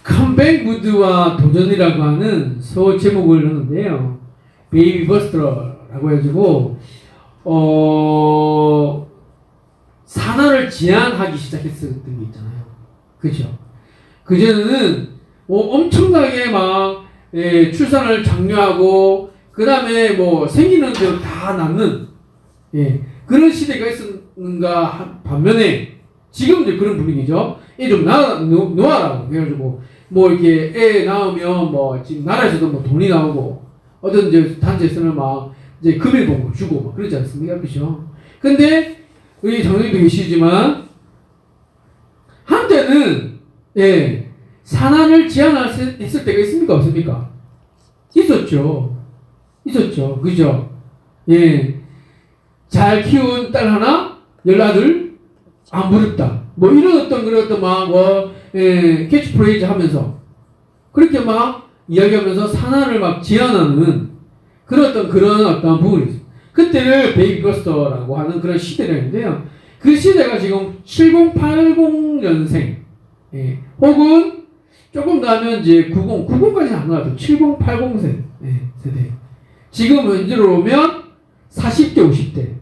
컴백 무드와 도전이라고 하는 소 제목을 넣었는데요. 베이비 버스터라고 해가지고 산화를 제한하기 시작했었던 게 있잖아요. 그죠? 그전에는 엄청나게 막 출산을 장려하고 그 다음에 뭐 생기는 대로 다 낳는 그런 시대가 있었는가 반면에 지금 이제 그런 분위기죠. 애 좀 놓아라 그래가지고 뭐 이렇게 애 낳으면 뭐 지금 나라에서도 뭐 돈이 나오고 어떤 이제 단체에서는 막 이제 금일봉을 주고 막 그러지 않습니까? 그죠? 근데 우리 장로님도 계시지만 한때는 산안을 제한했을 때가 있습니까? 없습니까? 있었죠. 그죠? 잘 키운 딸 하나, 열아들 안 부럽다. 뭐 이런 어떤 막 캐치프레이즈 하면서 그렇게 막 이야기하면서 산안을 막 제한하는 그런 어떤 부분이 있어요. 그때를 베이비버스터라고 하는 그런 시대가 있는데요. 그 시대가 지금 7080년생 혹은 조금 더 하면 이제 90까지는 안 나와도 7080세 세대. 지금 현재로 오면 40대 50대.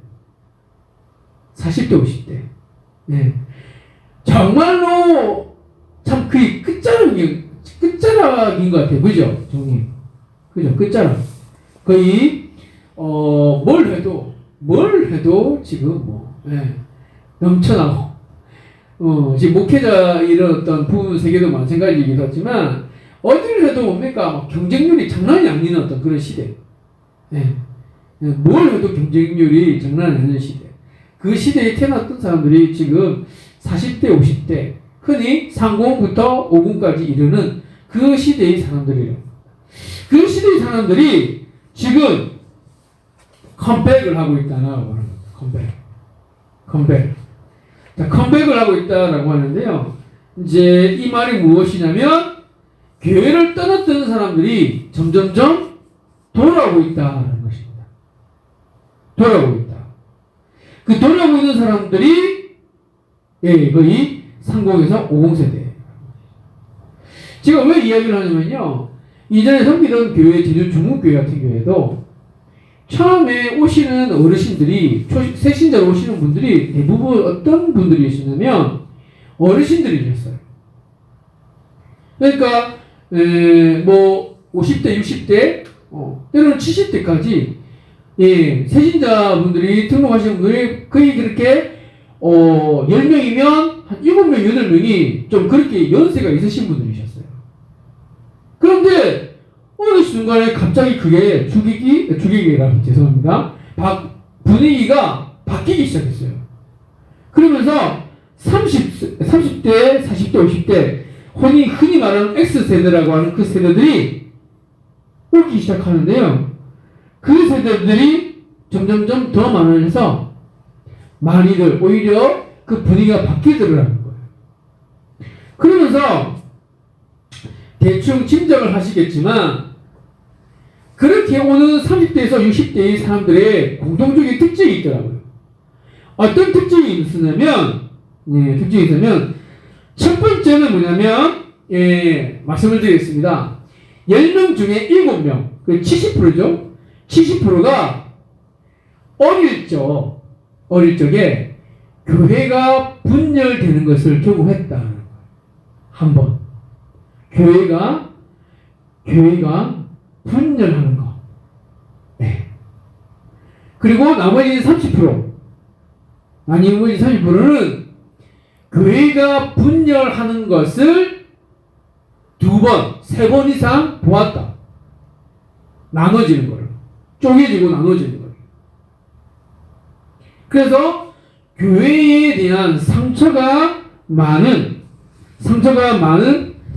정말로 참 그게 끝자락인 것 같아요. 그죠? 정님. 그죠? 끝자락. 거의 뭘 해도 지금 넘쳐나고 지금 목회자 이런 어떤 부분 세계도 마찬가지이긴 하지만 어디를 해도 뭡니까 경쟁률이 장난이 아닌 어떤 그런 시대. 뭘 해도 경쟁률이 장난이 아닌 시대. 그 시대에 태어났던 사람들이 지금 40대 50대 흔히 30부터 50까지 이르는 그 시대의 사람들이에요. 그 시대의 사람들이 지금 컴백을 하고 있다라고 하는 겁니다. 컴백. 자, 컴백을 하고 있다라고 하는데요. 이제 이 말이 무엇이냐면 교회를 떠났던 사람들이 점점점 돌아오고 있다는 것입니다. 돌아오고 있다. 그 돌아오고 있는 사람들이 거의 30에서 50세대. 제가 왜 이야기를 하냐면요. 이전에 섬기던 교회, 제주 중국교회 같은 교회도 처음에 오시는 어르신들이, 새신자로 오시는 분들이 대부분 어떤 분들이시냐면 어르신들이셨어요. 그러니까, 뭐, 50대, 60대, 때로는 70대까지, 새신자분들이 등록하시는 분들이 거의 그렇게, 10명이면 한 7명, 8명이 좀 그렇게 연세가 있으신 분들이셨어요. 그런데, 어느 순간에 갑자기 그게 죄송합니다. 분위기가 바뀌기 시작했어요. 그러면서 30대, 40대, 50대, 흔히 말하는 X세대라고 하는 그 세대들이 오기 시작하는데요. 그 세대들이 점점점 더 많아져서 많이들 오히려 그 분위기가 바뀌더라는 거예요. 그러면서 대충 짐작을 하시겠지만 그렇게 오는 30대에서 60대의 사람들의 공통적인 특징이 있더라고요. 어떤 특징이 있으냐면 첫 번째는 뭐냐면 말씀을 드리겠습니다. 10명 중에 7명, 70%죠. 70%가 어릴 적에 교회가 분열되는 것을 경험했다. 한 번. 교회가 분열하는 거. 그리고 나머지 30%는 교회가 분열하는 것을 2번, 3번 이상 보았다. 나눠지는 거예요. 쪼개지고 나눠지는 거예요. 그래서 교회에 대한 상처가 많은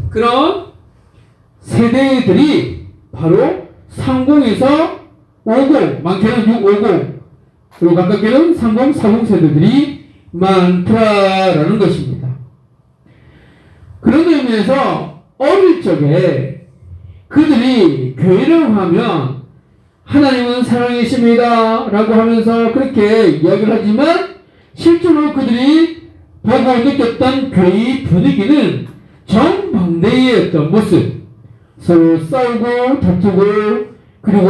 그런 세대들이 바로 30에서 50, 많게는 650, 그리고 가깝게는 30, 40 세대들이 많다라는 것입니다. 그런 의미에서 어릴 적에 그들이 교회를 하면 하나님은 사랑이십니다 라고 하면서 그렇게 이야기를 하지만 실제로 그들이 보고 느꼈던 교회의 분위기는 정반대의 어떤 모습, 서로 싸우고 다투고 그리고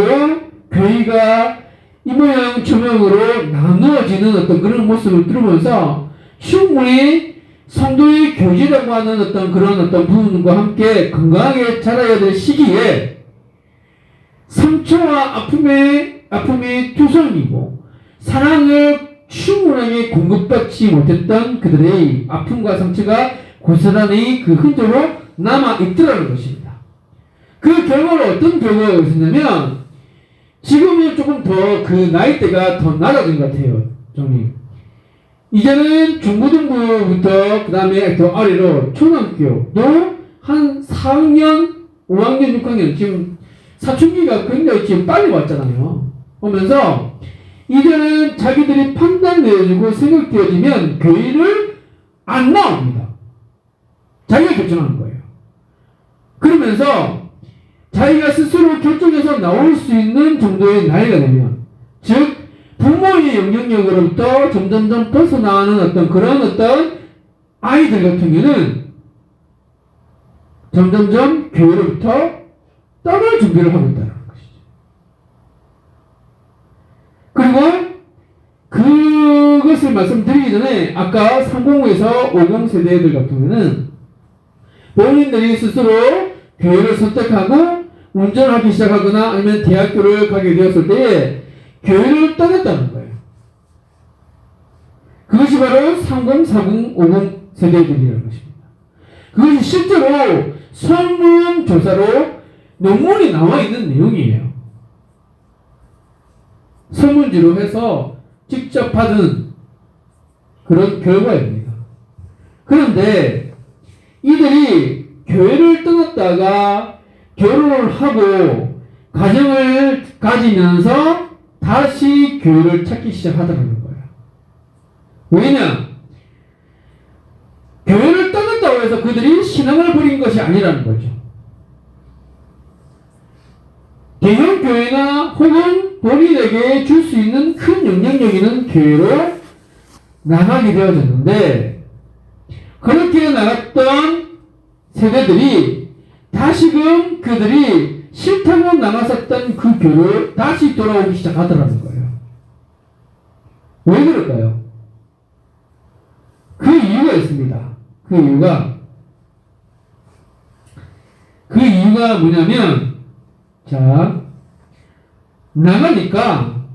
교회가 이 모양 저 모양으로 나누어지는 어떤 그런 모습을 들으면서 충분히 성도의 교제라고 하는 어떤 그런 어떤 부분과 함께 건강하게 자라야 될 시기에 상처와 아픔이 투성이고 사랑을 충분하게 공급받지 못했던 그들의 아픔과 상처가 고스란히 그 흔적으로 남아있더라는 것입니다. 그 결과로 어떤 결과가 있었냐면 지금은 조금 더 그 나이대가 더 낮아진 것 같아요. 정리. 이제는 중고등부부터 그 다음에 더 아래로 초등학교도 한 4학년, 5학년, 6학년 지금 사춘기가 굉장히 지금 빨리 왔잖아요. 오면서 이제는 자기들이 판단되어지고 생각되어지면 교회를 안 나옵니다. 자기가 결정하는 거예요. 그러면서 자기가 스스로 결정해서 나올 수 있는 정도의 나이가 되면, 즉 부모의 영향력으로부터 점점점 벗어나는 어떤 그런 어떤 아이들 같은 경우는 점점점 교회로부터 떠날 준비를 하고 있다는 것이죠. 그리고 그것을 말씀드리기 전에 아까 305에서 50 세대들 같은 경우는 본인들이 스스로 교회를 선택하고 운전을 하기 시작하거나 아니면 대학교를 가게 되었을 때에 교회를 떠났다는 거예요. 그것이 바로 30, 40, 50 세대들이라는 것입니다. 그것이 실제로 설문조사로 논문이 나와 있는 내용이에요. 설문지로 해서 직접 받은 그런 결과입니다. 그런데 이들이 교회를 떠났다가 결혼을 하고 가정을 가지면서 다시 교회를 찾기 시작하더라는 거예요. 왜냐? 교회를 떠났다고 해서 그들이 신앙을 버린 것이 아니라는 거죠. 대형 교회나 혹은 본인에게 줄 수 있는 큰 영향력 있는 교회로 나가게 되어졌는데, 그렇게 나갔던 세대들이 다시금 그들이 싫다고 나갔었던 그 교회로 다시 돌아오기 시작하더라는 거예요. 왜 그럴까요? 그 이유가 있습니다. 그 이유가 뭐냐면, 자, 나가니까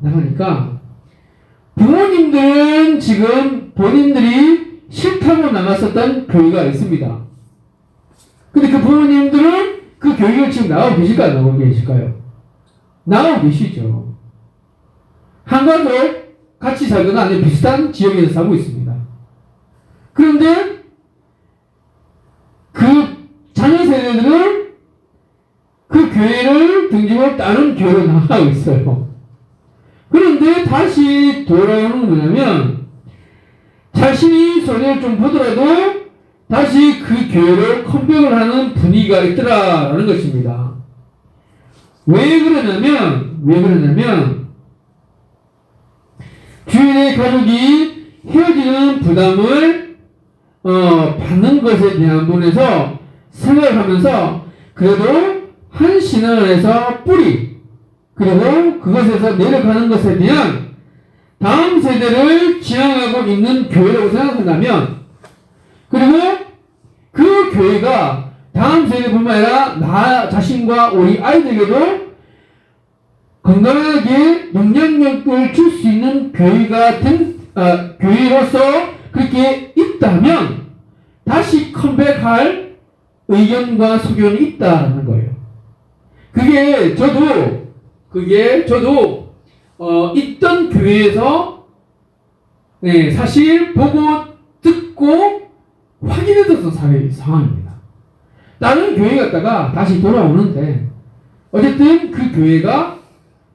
부모님들은 지금 본인들이 싫다고 나갔었던 교회가 있습니다. 근데 그 부모님들은 그 교회를 지금 나가고 계실까요? 안 나가고 계실까요? 나가고 계시죠. 한가족 같이 살거나 아니면 비슷한 지역에서 살고 있습니다. 그런데 그 자녀 세대들은 그 교회를 등지고 다른 교회로 나가고 있어요. 그런데 다시 돌아오는 건 뭐냐면, 자신이 손해를 좀 보더라도 다시 그 교회를 컴백을 하는 분위기가 있더라라는 것입니다. 왜 그러냐면 주인의 가족이 헤어지는 부담을 받는 것에 대한 부분에서 생각을 하면서 그래도 한 신앙에서 뿌리, 그리고 그것에서 내려가는 것에 대한 다음 세대를 지향하고 있는 교회라고 생각한다면, 그리고 그 교회가 다음 세대뿐만 아니라 나 자신과 우리 아이들에게도 건강하게 영향력을 줄 수 있는 교회가 교회로서 그렇게 있다면 다시 컴백할 의견과 소견이 있다는 거예요. 그게 저도 있던 교회에서 사실 보고 듣고 확인했던 상황입니다. 다른 교회 갔다가 다시 돌아오는데 어쨌든 그 교회가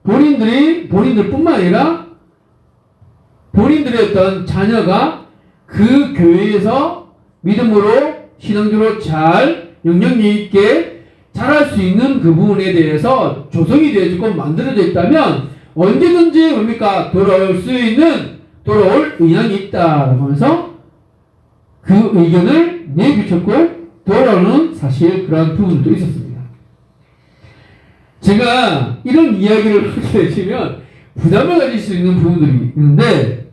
본인들뿐만 아니라 본인들의 어떤 자녀가 그 교회에서 믿음으로 신앙적으로 잘 영향력 있게 자랄 수 있는 그 부분에 대해서 조성이 되어지고 만들어져 있다면 언제든지 뭡니까? 돌아올 의향이 있다라고 하면서 그 의견을 내비쳤고 돌아오는 사실 그러한 부분도 있었습니다. 제가 이런 이야기를 하게 되시면 부담을 가질 수 있는 부분들이 있는데,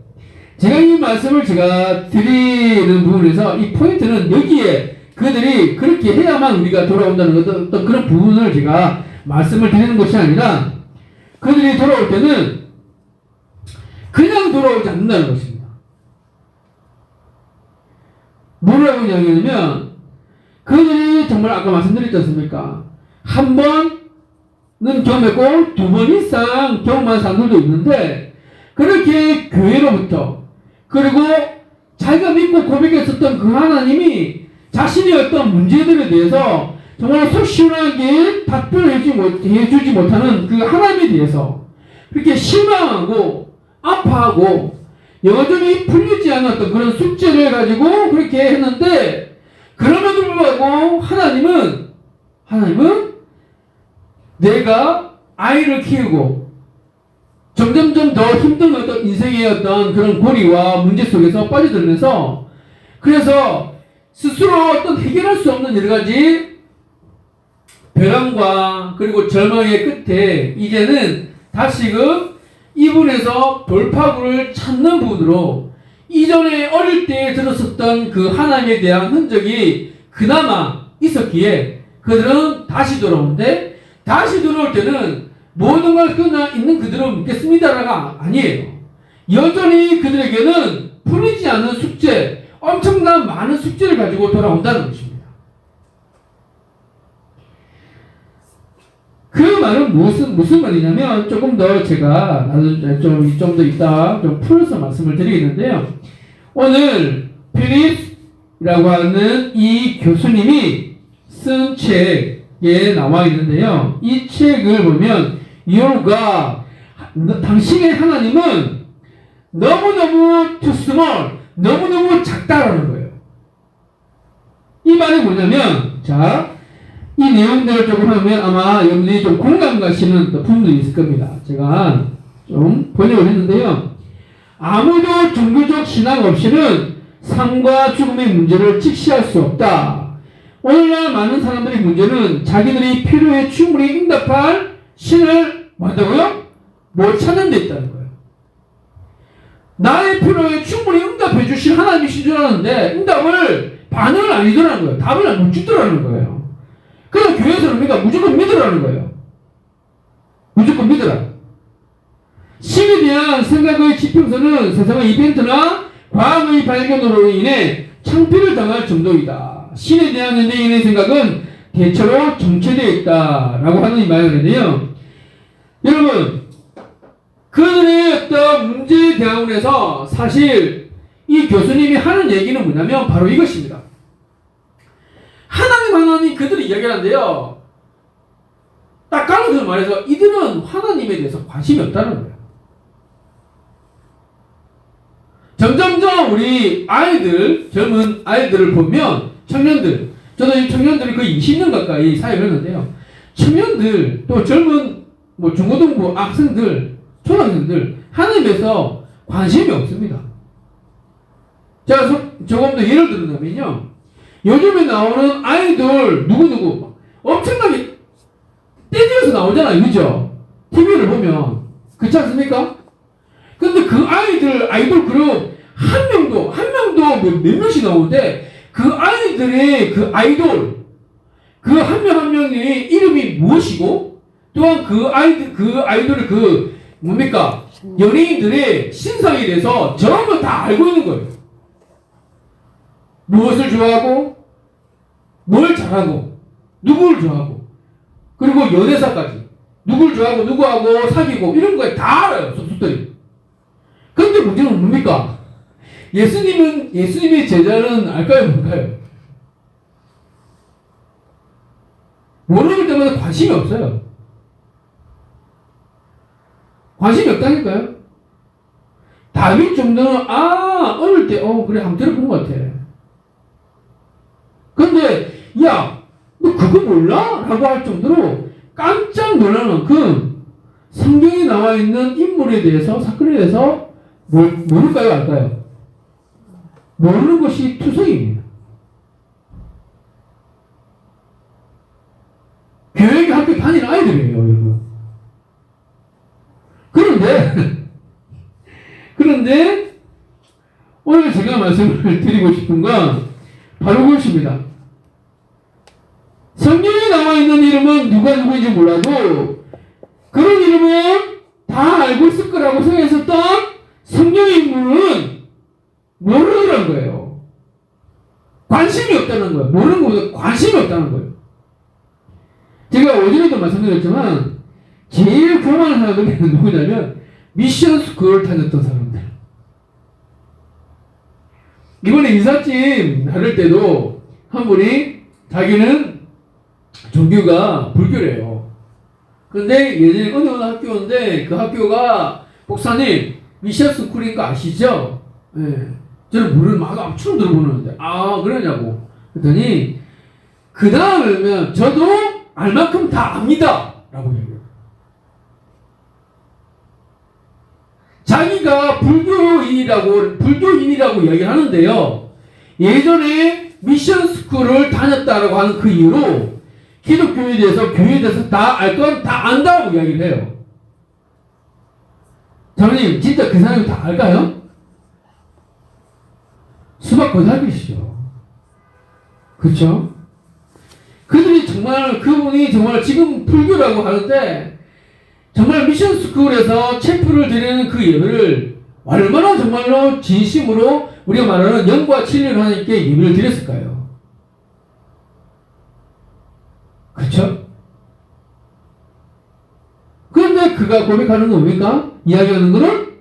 제가 이 말씀을 제가 드리는 부분에서 이 포인트는 여기에 그들이 그렇게 해야만 우리가 돌아온다는 어떤 그런 부분을 제가 말씀을 드리는 것이 아니라, 그들이 돌아올 때는 그냥 돌아오지 않는다는 것입니다. 뭐라고 이야기하냐면, 그들이 정말 아까 말씀드렸지 않습니까? 한 번은 경험했고 두 번 이상 경험한 사람들도 있는데, 그렇게 교회로부터, 그리고 자기가 믿고 고백했었던 그 하나님이 자신의 어떤 문제들에 대해서 정말 속 시원하게 답변해주지 못하는 그 하나님에 대해서 그렇게 실망하고 아파하고 여전히 풀리지 않았던 그런 숙제를 가지고 그렇게 했는데, 그럼에도 불구하고 하나님은 내가 아이를 키우고 점점점 더 힘든 어떤 인생의 어떤 그런 고리와 문제 속에서 빠져들면서, 그래서 스스로 어떤 해결할 수 없는 여러 가지 벼랑과 그리고 절망의 끝에 이제는 다시금 이분에서 돌파구를 찾는 부분으로 이전에 어릴 때 들었었던 그 하나님에 대한 흔적이 그나마 있었기에 그들은 다시 돌아오는데, 다시 돌아올 때는 모든 걸 끊어 있는 그대로 믿겠습니다가 아니에요. 여전히 그들에게는 풀리지 않은 숙제, 엄청난 많은 숙제를 가지고 돌아온다는 것입니다. 그 말은 무슨 말이냐면, 조금 더 제가 좀 더 이따 좀 풀어서 말씀을 드리겠는데요. 오늘 필립이라고 하는 이 교수님이 쓴 책에 나와 있는데요. 이 책을 보면 이유가 당신의 하나님은 너무너무 too small, 너무너무 작다라는 거예요. 이 말이 뭐냐면, 자, 이 내용들을 조금 하면 아마 여러분들이 좀 공감 가시는 부분들이 있을 겁니다. 제가 좀 번역을 했는데요. 아무도 종교적 신앙 없이는 삶과 죽음의 문제를 직시할 수 없다. 오늘날 많은 사람들의 문제는 자기들이 필요에 충분히 응답할 신을 뭐한다고요? 못 찾는 데 있다는 거예요. 나의 필요에 충분히 응답해 주실 하나님이신 줄 알았는데 응답을 반응을 아니더라는 거예요. 답을 못 주더라는 거예요. 그래서 교회에서는 우리가 무조건 믿으라는 거예요. 무조건 믿으라. 신에 대한 생각의 지평선은 세상의 이벤트나 과학의 발견으로 인해 창피를 당할 정도이다. 신에 대한 현대인의 생각은 대체로 정체되어 있다라고 하는 이 말이거든요. 여러분, 그들의 어떤 문제 대응에서 사실 이 교수님이 하는 얘기는 뭐냐면 바로 이것입니다. 하나님 그들이 이야기하는데요. 딱 갈라서 말해서 이들은 하나님에 대해서 관심이 없다는 거예요. 점점점 우리 아이들, 젊은 아이들을 보면 청년들, 저도 이 청년들이 거의 20년 가까이 사역을 했는데요. 청년들, 또 젊은 중고등부 학생들, 초등학생들 하나님에서 관심이 없습니다. 제가 조금 더 예를 들자면요. 요즘에 나오는 아이돌 누구누구 엄청나게 떼지어서 나오잖아요. 그죠? TV를 보면. 그렇지 않습니까? 근데 그 아이돌 그룹 한 명도 몇 명씩 나오는데 그 아이들의 그 아이돌 그 한 명 한 명의 이름이 무엇이고 또한 그 아이돌의 그 뭡니까? 연예인들의 신상에 대해서 전부 다 알고 있는 거예요. 무엇을 좋아하고 뭘 잘하고 누구를 좋아하고 그리고 연애사까지 누구를 좋아하고 누구하고 사귀고 이런 거에 다 알아요. 속속들이. 그런데 문제는 뭡니까? 예수님의 제자는 알까요? 뭘까요? 모르기 때문에 관심이 없어요. 관심이 없다니까요. 다윗 정도는 어릴 때 그래 한번 들어본 것 같아. 근데 야 너 그거 몰라? 라고 할 정도로 깜짝 놀랄 만큼 성경에 나와 있는 인물에 대해서 사건에 대해서 모를까요? 알까요? 모르는 것이 투성입니다. 오늘 제가 말씀을 드리고 싶은 건 바로 그것입니다. 성경에 나와 있는 이름은 누가 누구인지 몰라도 그런 이름은 다 알고 있을 거라고 생각했었던 성경의 인물은 모르는 거예요. 관심이 없다는 거예요. 모르는 것보다 관심이 없다는 거예요. 제가 어제도 말씀드렸지만 제일 교만한 사람들이 누구냐면 미션 스쿨을 다녔던 사람들. 이번에 인사팀 다닐 때도 한 분이 자기는 종교가 불교래요. 그런데 예전에 어느 학교인데 그 학교가 목사님 미션 스쿨인 거 아시죠? 예. 저는 물을 막 엄청 들어보는데 그러냐고 그랬더니 그 다음에는 저도 알 만큼 다 압니다 라고 얘기해요. 자기가 불교인이라고 이야기를 하는데요, 예전에 미션 스쿨을 다녔다라고 하는 그 이유로 기독교에 대해서 교회에 대해서 다 알 건 다 안다고 이야기를 해요. 장로님 진짜 그 사람이 다 알까요? 수박 거답이시죠. 그렇죠? 그분이 정말 지금 불교라고 하는데 정말 미션 스쿨에서 체프를 드리는 그 예배를 얼마나 정말로 진심으로 우리가 말하는 영과 진리로 하나님께 예배를 드렸을까요? 그렇죠? 그런데 그가 고백하는 건 뭡니까? 이야기하는 거는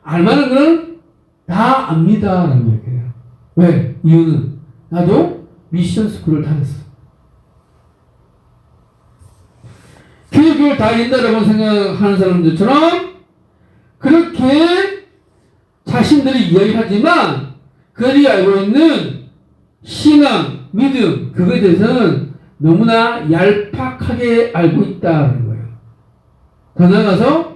알만한 거는 다 압니다 라는 얘기예요. 왜? 이유는 나도 미션 스쿨을 다녔어. 기독교를 다닌다라고 생각하는 사람들처럼 그렇게 자신들이 이야기하지만 그들이 알고 있는 신앙, 믿음, 그거에 대해서는 너무나 얄팍하게 알고 있다는 거예요. 더 나아가서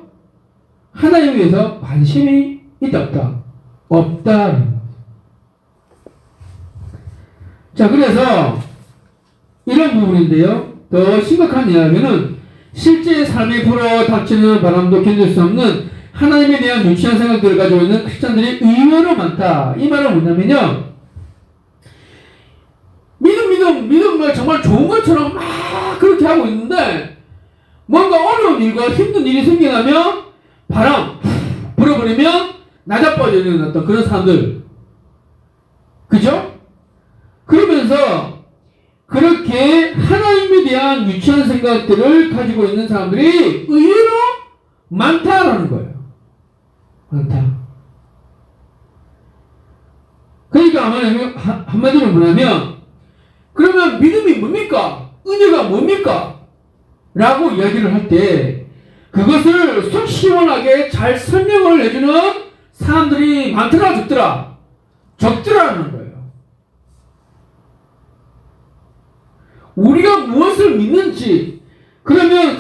하나님에 대해서 관심이 있다 없다? 없다는 거예요. 자, 그래서 이런 부분인데요. 더 심각한 이야기는 실제 삶에 불어 닥치는 바람도 견딜 수 없는 하나님에 대한 유치한 생각들을 가지고 있는 크리스찬들이 의외로 많다. 이 말은 뭐냐면요, 믿음을 정말 좋은 것처럼 막 그렇게 하고 있는데 뭔가 어려운 일과 힘든 일이 생겨나면 바람 불어버리면 나자빠지는 어떤 그런 사람들, 그죠? 그러면서 그렇게 하나님에 대한 유치한 생각들을 가지고 있는 사람들이 의외로 많다라는 거예요. 많다. 그러니까 한마디로 뭐냐면, 그러면 믿음이 뭡니까? 은혜가 뭡니까? 라고 이야기를 할 때 그것을 속 시원하게 잘 설명을 해주는 사람들이 많더라 적더라는 거예요. 우리가 무엇을 믿는지, 그러면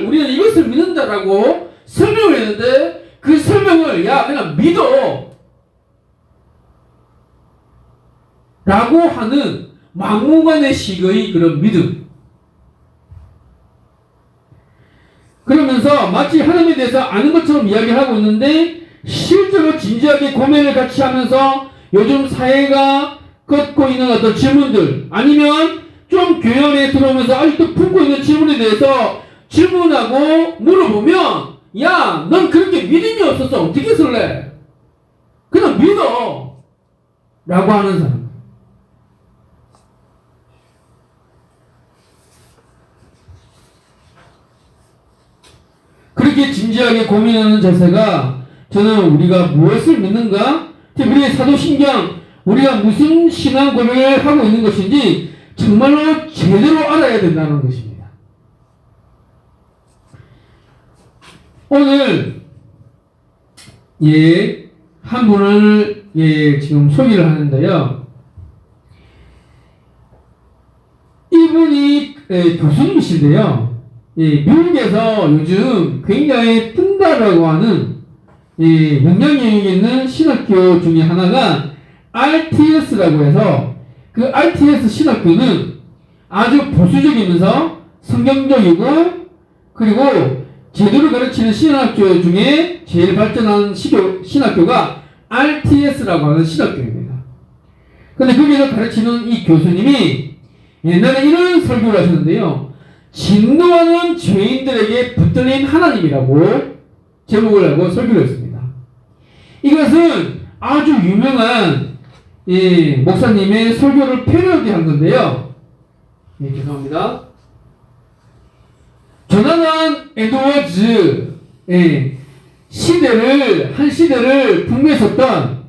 우리는 이것을 믿는다라고 설명을 했는데 그 설명을 그냥 믿어 라고 하는 막무가내식의 그런 믿음. 그러면서 마치 하나님에 대해서 아는 것처럼 이야기를 하고 있는데 실제로 진지하게 고민을 같이 하면서 요즘 사회가 겪고 있는 어떤 질문들, 아니면 좀 교연에 들어오면서 아직도 품고 있는 질문에 대해서 질문하고 물어보면, 넌 그렇게 믿음이 없어서 어떻게 설래? 그냥 믿어 라고 하는 사람. 그렇게 진지하게 고민하는 자세가, 저는 우리가 무엇을 믿는가? 우리의 사도신경, 우리가 무슨 신앙 고백을 하고 있는 것인지 정말로 제대로 알아야 된다는 것입니다. 오늘 한 분을 지금 소개를 하는데요. 이분이 교수님이신데요. 미국에서 요즘 굉장히 뜬다라고 하는 영향력이 있는 신학교 중에 하나가 RTS라고 해서, 그 RTS 신학교는 아주 보수적이면서 성경적이고 그리고 제대로 가르치는 신학교 중에 제일 발전한 신학교가 RTS라고 하는 신학교입니다. 근데 거기서 가르치는 이 교수님이 옛날에 이런 설교를 하셨는데요. 진노하는 죄인들에게 붙들린 하나님이라고 제목을 하고 설교를 했습니다. 이것은 아주 유명한 목사님의 설교를 패러디한 건데요. 죄송합니다. 조나단 에드워즈 한 시대를 풍미했었던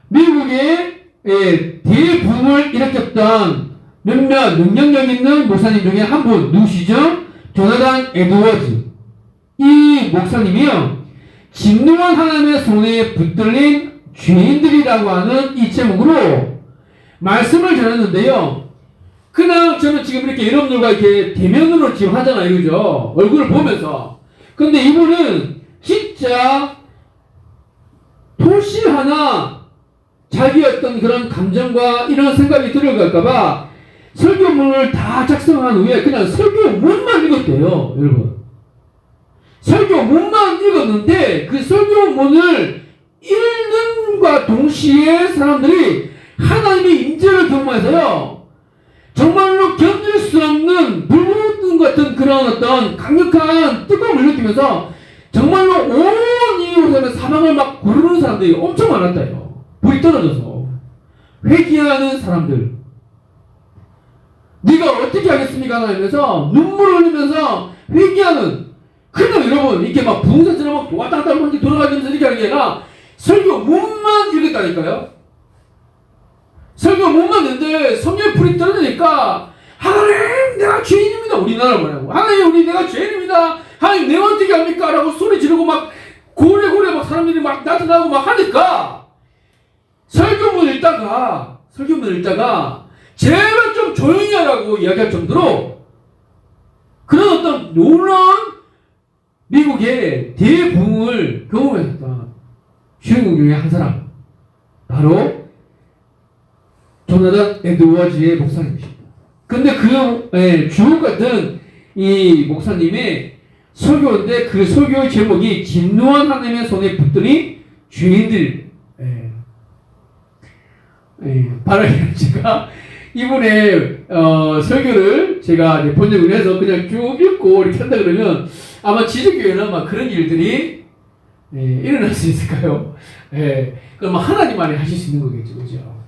미국의 대붐을 일으켰던 몇몇 능력력 있는 목사님 중에 한 분 누구시죠? 조나단 에드워즈. 이 목사님이요, 진노한 하나님의 손에 붙들린 죄인들이라고 하는 이 제목으로 말씀을 전했는데요. 그냥 저는 지금 이렇게 여러분들과 이렇게 대면으로 지금 하잖아요, 그죠? 얼굴을 보면서. 근데 이분은 진짜 토시 하나 자기 어떤 그런 감정과 이런 생각이 들어갈까봐 설교문을 다 작성한 후에 그냥 설교문만 읽었대요, 여러분. 설교문만 읽었는데 그 설교문을 읽는과 동시에 사람들이 하나님의 임재를 경험해서요, 정말로 견딜 수 없는 불붙는 같은 그런 어떤 강력한 뜨거움을 느끼면서 정말로 온 이웃에는 사망을 막 고르는 사람들이 엄청 많았다요. 불이 떨어져서 회개하는 사람들. 네가 어떻게 하겠습니까? 하면서 눈물을 흘리면서 회개하는. 그러니까 여러분 이렇게 막 부흥사처럼 막 왔다 갔다 하고 돌아가면서 이렇게 하는 게 아니라 설교문만 읽었다니까요. 설교문만 읽는데 성경에 불이 떨어지니까 하나님 내가 죄인입니다. 우리나라 뭐라고 하나님 우리 내가 죄인입니다. 하나님 내가 어떻게 합니까? 라고 소리 지르고 막 고래고래 막 사람들이 막 나타나고 막 하니까 설교문을 읽다가 제발 좀 조용히 하라고 이야기할 정도로 그런 어떤 놀라운 미국의 대부흥을 경험했던 주인공 중에 한 사람, 바로 조나단 에드워즈의 목사님이십니다. 근데 그 주옥 같은 이 목사님의 설교인데 그 설교의 제목이 진노한 하나님의 손에 붙들린 죄인들. 바로 제가 이분의 설교를 제가 이제 번역을 해서 그냥 쭉 읽고 이렇게 한다 그러면 아마 지주교회는 아마 그런 일들이 일어날 수 있을까요? 그럼 하나님 안에 하실 수 있는 거겠죠, 그죠?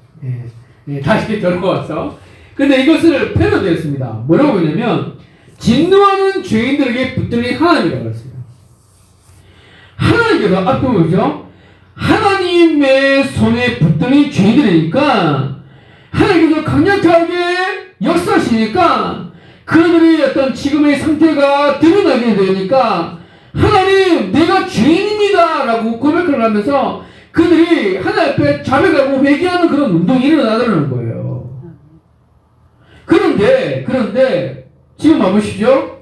다시 돌아와서. 근데 이것을 패러디했습니다. 뭐라고 했냐면 진노하는 죄인들에게 붙들린 하나님이라고 했어요. 하나님께서 앞에 보죠? 하나님의 손에 붙들린 죄인들이니까 하나님께서 강력하게 역사하시니까 그들의 어떤 지금의 상태가 드러나게 되니까 하나님 내가 죄인입니다 라고 고백을 하면서 그들이 하나님 앞에 자백하고 회개하는 그런 운동이 일어나더라는 거예요. 그런데 지금 봐보시죠.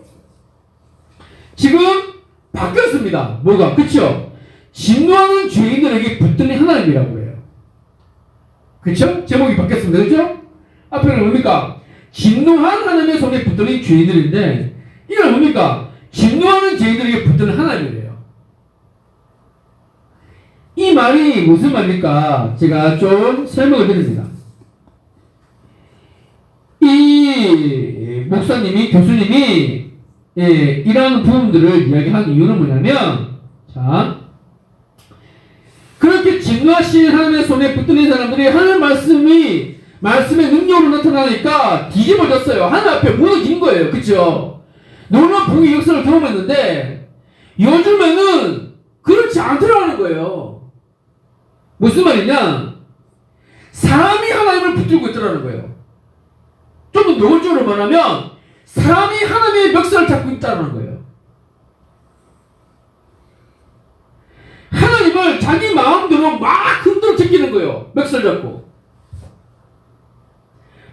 지금 바뀌었습니다. 뭐가? 그쵸? 진노하는 죄인들에게 붙들린 하나님이라고 해요. 그쵸? 제목이 바뀌었습니다. 그쵸? 앞에는 뭡니까? 진노한 하나님의 손에 붙들린 죄인들인데 이건 뭡니까? 진노하는 죄인들에게 붙들린 하나님이래요. 이 말이 무슨 말입니까? 제가 좀 설명을 드립니다. 이 목사님이, 교수님이 이러한 부분들을 이야기한 이유는 뭐냐면, 자, 그렇게 진노하신 하나님의 손에 붙들린 사람들이 하나님 말씀의 능력으로 나타나니까 뒤집어졌어요. 하나님 앞에 무너진 거예요. 그쵸? 놀라운 부흥의 역사를 경험했는데 요즘에는 그렇지 않더라는 거예요. 무슨 말이냐? 사람이 하나님을 붙들고 있더라는 거예요. 좀 더 노골적으로 말하면 사람이 하나님의 멱살을 잡고 있다는 거예요. 하나님을 자기 마음대로 막 흔들어 제끼는 거예요. 멱살 잡고.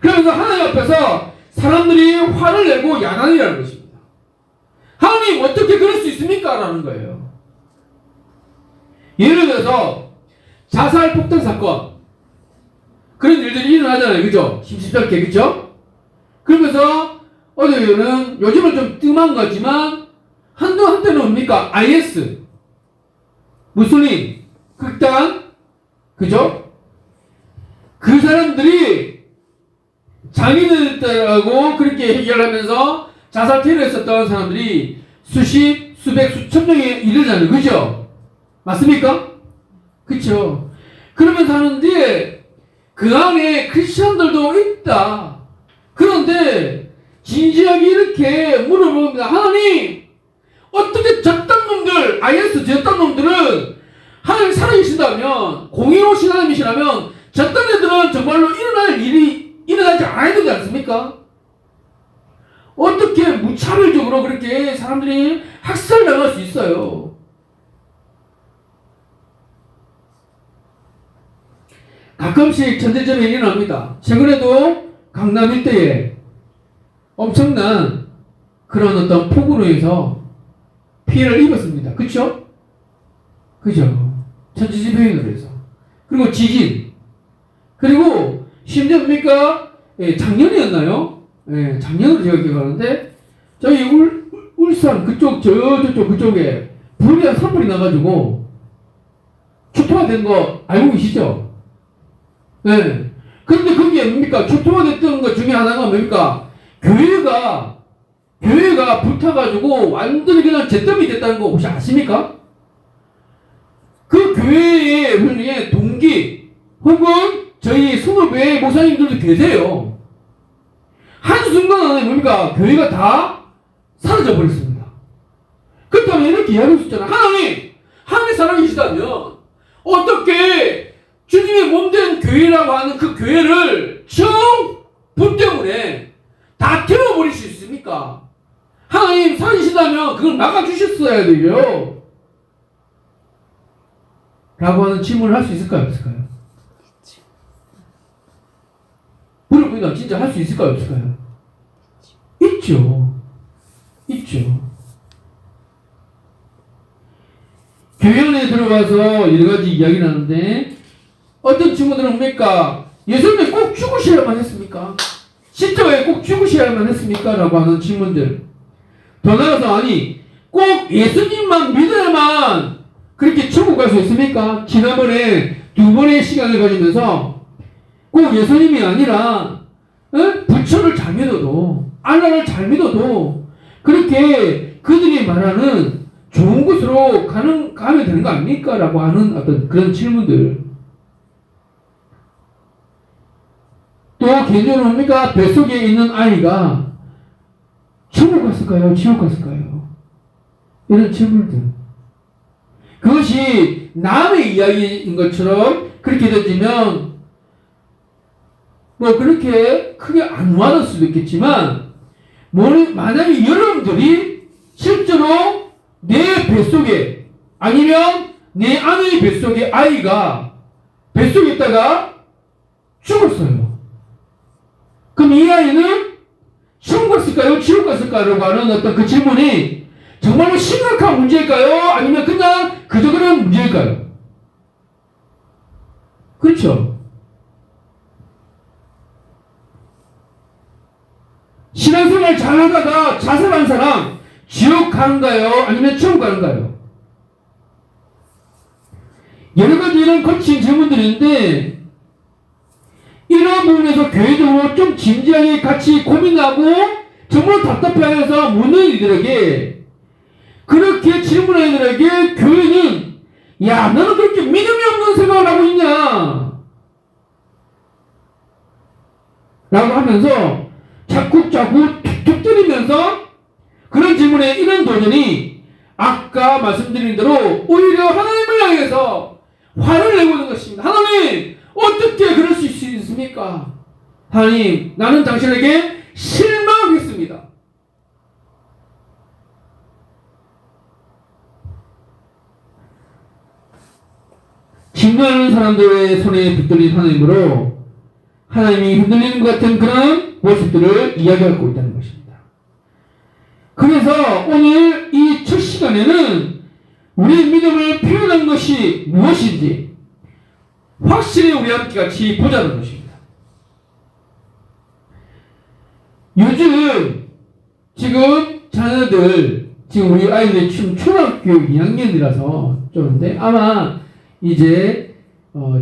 그러면서 하나님 앞에서 사람들이 화를 내고 야단이라는 것입니다. 하나님 어떻게 그럴 수 있습니까? 라는 거예요. 예를 들어서 자살 폭탄 사건 그런 일들이 일어나잖아요. 그죠? 심심찮게. 그죠? 그러면서 어디는 요즘은 좀 뜸한 거지만 한때는 뭡니까? IS 무슬림 극단 그죠? 그 사람들이 장인들하고 그렇게 해결하면서 자살 테러를 했었던 사람들이 수십, 수백, 수천 명에 이르잖아요. 그죠? 맞습니까? 그쵸? 그러면서 하는데 그 안에 크리스천들도 있다. 그런데 진지하게 이렇게 물어봅니다. 하나님, 어떻게 저딴 놈들, IS 저딴 놈들은 하나님 살아계신다면, 공의로우신 하나님이시라면 저딴 애들은 정말로 일어날 일이 일어나지 않아야 되지 않습니까? 어떻게 무차별적으로 그렇게 사람들이 학살당할 수 있어요? 가끔씩 전쟁점이 일어납니다. 최근에도 강남 일대에 엄청난 그런 어떤 폭우로 해서 피해를 입었습니다. 그쵸? 그죠? 천지지변으로 해서. 그리고 지진. 그리고 심지어 뭡니까? 예, 작년이었나요? 예, 작년으로 제가 기억하는데 저희 울산 그쪽 저쪽 그쪽에 불이 한 3불이 나가지고 초토화 된 거 알고 계시죠? 네. 그런데 그게 뭡니까? 초토화 됐던 것 중에 하나가 뭡니까? 교회가 불타가지고 완전히 그냥 잿더미 됐다는 거 혹시 아십니까? 그 교회의 동기 혹은 저희 20배 목사님들도 계세요. 한순간에 뭡니까? 교회가 다 사라져 버렸습니다. 그렇다면 이렇게 이야기할 수 있잖아요. 하나님 살아계시다면 어떻게 주님의 몸된 교회라고 하는 그 교회를 불 때문에 다 태워버릴 수 있습니까? 하나님 살아계시다면 그걸 막아주셨어야 돼요. 라고 하는 질문을 할 수 있을까요? 없을까요? 물어보니까 진짜 할 수 있을까요? 없을까요? 있죠. 교회 안에 들어가서 여러 가지 이야기를 하는데 어떤 친구들은 뭡니까? 예수님이 꼭 죽으셔야만 했습니까? 십자가에 꼭 죽으셔야만 했습니까? 라고 하는 질문들. 더 나아가서 아니 꼭 예수님만 믿어야만 그렇게 천국 갈 수 있습니까? 지난번에 2번의 시간을 가지면서 꼭 예수님이 아니라 부처를 잘 믿어도 알라를 잘 믿어도 그렇게 그들이 말하는 좋은 곳으로 가면 되는 거 아닙니까? 라고 하는 어떤 그런 질문들. 또 개인적으로 뭡니까? 뱃속에 있는 아이가 천국 갔을까요? 지옥 갔을까요? 이런 질문들. 그것이 남의 이야기인 것처럼 그렇게 되지면 뭐 그렇게 크게 안 와닿을 수도 있겠지만 만약에 여러분들이 실제로 내 뱃속에 아니면 내 아내의 뱃속에 아이가 뱃속에 있다가 죽었어요. 그럼 이 아이는 천국 갔을까요? 지옥 갔을까요? 하는 어떤 그 질문이 정말로 심각한 문제일까요? 아니면 그냥 그저 그런 문제일까요? 그렇죠? 신앙생활 잘하다가 자살한 사람 지옥 가는가요? 아니면 천국 가는가요? 여러 가지 이런 거친 질문들인데 이런 부분에서 교회적으로 좀 진지하게 같이 고민하고 정말 답답해해서 묻는 이들에게 그렇게 질문하는 이들에게 교회는 야 너는 그렇게 믿음이 없는 생각을 하고 있냐 라고 하면서 자꾸 툭툭 때리면서 그런 질문에 이런 도전이 아까 말씀드린 대로 오히려 하나님을 향해서 화를 내고 있는 것입니다. 하나님 어떻게 그럴 수 있습니까? 하나님 나는 당신에게 실망하겠습니다. 진노하는 사람들의 손에 붙들린 하나님으로 하나님이 흔들리는 것 같은 그런 모습들을 이야기하고 있다는 것입니다. 그래서 오늘 이 첫 시간에는 우리의 믿음을 표현한 것이 무엇인지 확실히 우리 함께 같이 보자는 것입니다. 요즘 지금 자녀들 지금 우리 아이들이 지금 초등학교 2학년이라서 그런데 아마 이제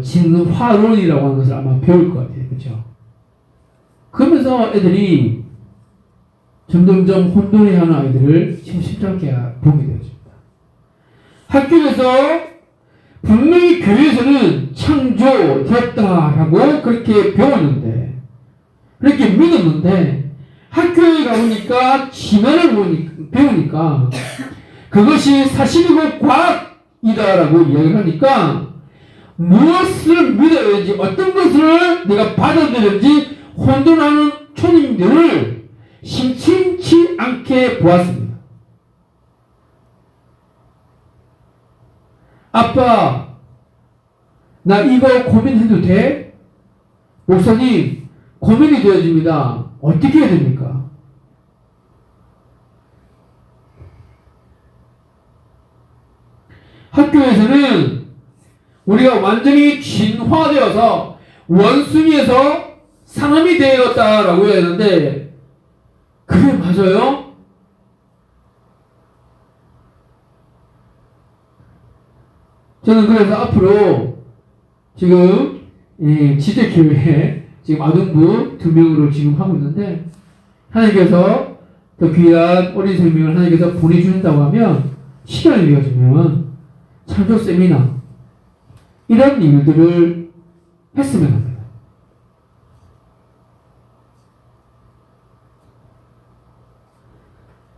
진화론이라고 하는 것을 아마 배울 것 같아요. 그죠? 그러면서 애들이 점점점 혼돈해하는 아이들을 지금 심상케 보게 되어집니다. 학교에서 분명히 교회에서는 창조되었다라고 그렇게 배웠는데, 그렇게 믿었는데, 학교에 가보니까 진화를 배우니까 그것이 사실이고 과학이다라고 이야기를 하니까 무엇을 믿어야 되는지, 어떤 것을 내가 받아들여야 되는지 혼돈하는 초님들을 심심치 않게 보았습니다. 아빠, 나 이거 고민해도 돼? 목사님, 고민이 되어집니다. 어떻게 해야 됩니까? 학교에서는 우리가 완전히 진화되어서 원숭이에서 사람이 되었다라고 해야 하는데, 그게 맞아요? 저는 그래서 앞으로 지금 지대교회 지금 아동부 2명으로 지금 하고 있는데, 하나님께서 더 귀한 어린 생명을 하나님께서 보내주신다고 하면, 시간이 되어지면 창조 세미나 이런 일들을 했으면 합니다.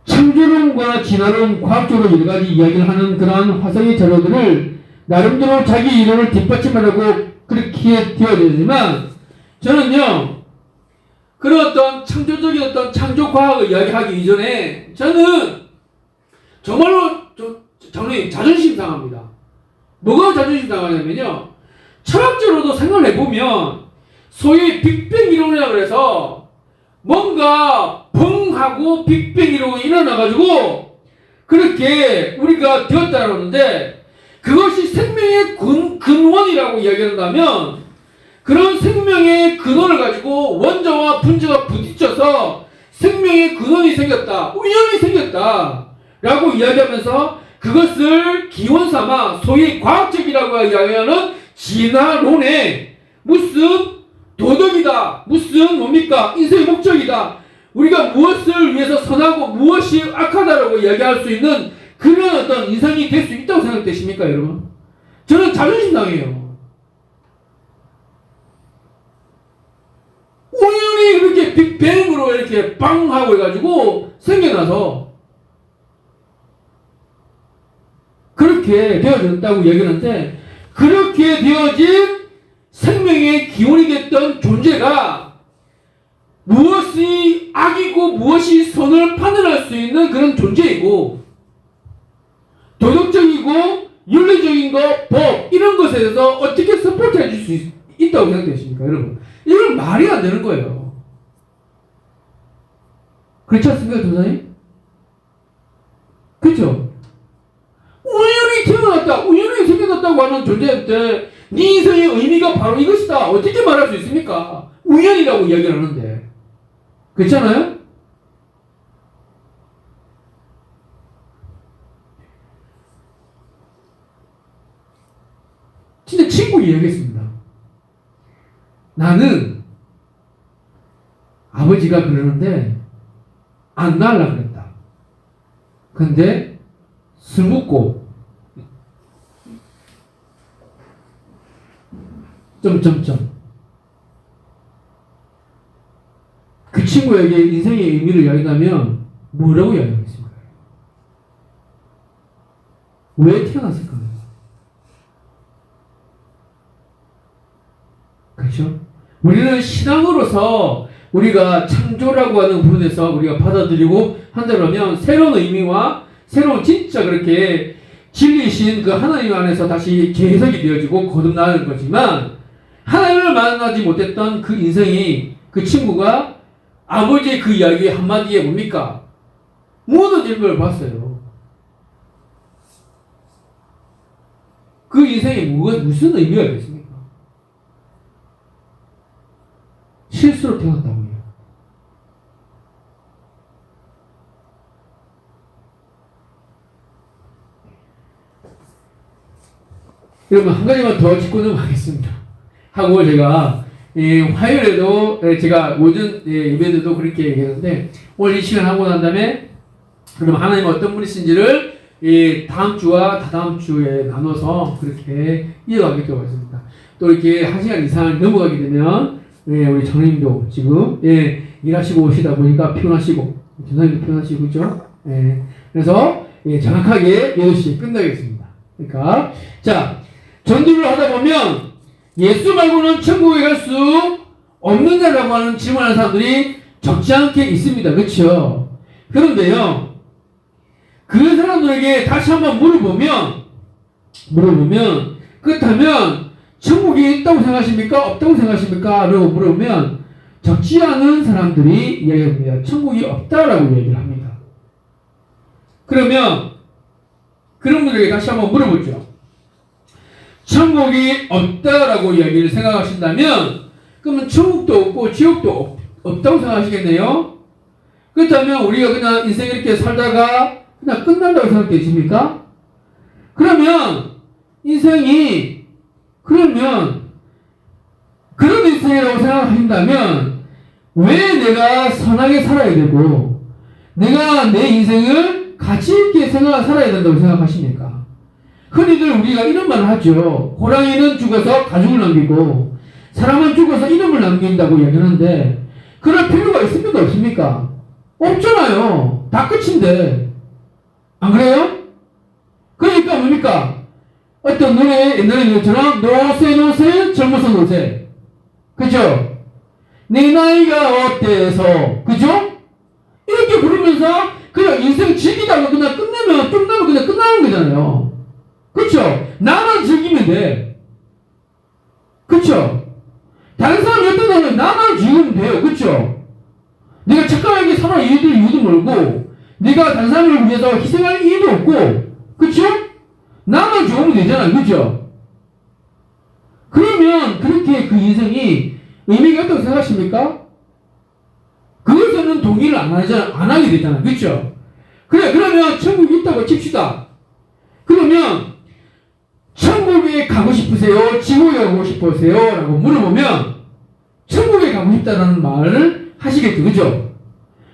창조론과 진화론, 과학적으로 여러 가지 이야기를 하는 그러한 화석의 자료들을 나름대로 자기 이론을 뒷받침하려고 그렇게 되어지지만, 저는요, 그런 어떤 창조적인 어떤 창조 과학을 이야기하기 이전에 저는 정말로 장로님 자존심 상합니다. 뭐가 자존심 상하냐면요, 철학적으로도 생각을 해보면 소위 빅뱅 이론이라고 해서 뭔가 펑 하고 빅뱅 이론이 일어나가지고 그렇게 우리가 되었다고 하는데, 그것이 생명의 근원이라고 이야기한다면, 그런 생명의 근원을 가지고 원자와 분자가 부딪혀서 생명의 근원이 생겼다, 우연이 생겼다 라고 이야기하면서 그것을 기원 삼아 소위 과학적이라고 이야기하는 진화론에 무슨 도덕이다, 무슨 뭡니까, 인생의 목적이다, 우리가 무엇을 위해서 선하고 무엇이 악하다라고 이야기할 수 있는 그런 어떤 인생이 될 수 있다고 생각되십니까, 여러분? 저는 자존심 상해요. 우연히 그렇게 빅뱅으로 이렇게 빵 하고 해가지고 생겨나서 그렇게 되어졌다고 얘기하는데, 그렇게 되어진 생명의 기원이 됐던 존재가 무엇이 악이고 무엇이 선을 판단할 수 있는 그런 존재이고, 도덕적이고 윤리적인 것, 법 이런 것에 대해서 어떻게 서포트해 줄 수 있다고 생각되십니까, 여러분? 이건 말이 안 되는 거예요. 그렇지 않습니까, 도사님? 그렇죠? 우연히 태어났다, 우연히 생겨났다고 하는 존재한테 네 인생의 의미가 바로 이것이다, 어떻게 말할 수 있습니까? 우연이라고 이야기를 하는데. 그렇잖아요? 진짜 친구 이야기했습니다. 나는 아버지가 그러는데 안 날라 그랬다. 근데 술 먹고 점점점 그 친구에게 인생의 의미를 이야기하면 뭐라고 이야기하겠습니까? 왜 태어났을까요? 그렇죠? 우리는 신앙으로서 우리가 창조라고 하는 부분에서 우리가 받아들이고 한다면 새로운 의미와 새로운 진짜 그렇게 진리신 그 하나님 안에서 다시 재해석이 되어지고 거듭나는 거지만, 하나님을 만나지 못했던 그 인생이, 그 친구가 아버지의 그 이야기 한마디에 뭡니까? 무너지는 걸 봤어요. 그 인생이 무슨 의미가 있겠습니까? 실수로 태어났다고 해요. 여러분, 한 가지만 더 짚고 넘어가겠습니다. 하고 제가 화요일에도 제가 오전 예배에도 그렇게 얘기했는데, 오늘 이 시간 하고 난 다음에 그럼 하나님 어떤 분이신지를 다음 주와 다다음 주에 나눠서 그렇게 이어가겠다고 했습니다. 또 이렇게 1시간 이상 넘어가게 되면 우리 장로님도 지금 일하시고 오시다 보니까 피곤하시고 전사님도 피곤하시고 그죠? 그래서 정확하게 8시에 끝나겠습니다. 그러니까 자, 전도를 하다 보면 예수 말고는 천국에 갈 수 없는 자라고 하는 질문하는 사람들이 적지 않게 있습니다. 그렇죠? 그런데요, 그 사람들에게 다시 한번 물어보면 그렇다면 천국이 있다고 생각하십니까? 없다고 생각하십니까? 라고 물어보면 적지 않은 사람들이 이야기합니다. 천국이 없다라고 얘기를 합니다. 그러면 그런 분들에게 다시 한번 물어보죠. 천국이 없다라고 이야기를 생각하신다면 그러면 천국도 없고 지옥도 없다고 생각하시겠네요? 그렇다면 우리가 그냥 인생 이렇게 살다가 그냥 끝난다고 생각되십니까? 그러면 인생이 그런 인생이라고 생각하신다면 왜 내가 선하게 살아야 되고 내가 내 인생을 가치 있게 살아야 된다고 생각하십니까? 흔히들 우리가 이런 말을 하죠. 호랑이는 죽어서 가죽을 남기고 사람은 죽어서 이름을 남긴다고 이야기하는데 그럴 필요가 있습니까? 없습니까? 없잖아요. 다 끝인데. 안 그래요? 그러니까 뭡니까? 어떤 노래, 옛날에 노래처럼 노세 젊어서 노세. 그죠? 내 나이가 어때서 그죠? 이렇게 부르면서 그냥 인생 즐기다가 그냥 끝나면 그냥 끝나는 거잖아요. 그쵸? 나만 즐기면 돼. 그쵸? 다른 사람이 어떠냐면 나만 즐기면 돼요. 그쵸? 네가 착각하게 살아 이유도 멀고 네가 다른 사람을 위해서 희생할 이유도 없고 그쵸? 나만 좋으면 되잖아요. 그쵸? 그러면 그렇게 그 인생이 의미가 있다고 생각하십니까? 그것에는 동의를 안 하게 되잖아요. 그쵸? 그래, 그러면 천국이 있다고 칩시다. 그러면 천국에 가고 싶으세요? 지옥에 가고 싶으세요? 라고 물어보면 천국에 가고 싶다는 말을 하시겠죠. 그죠?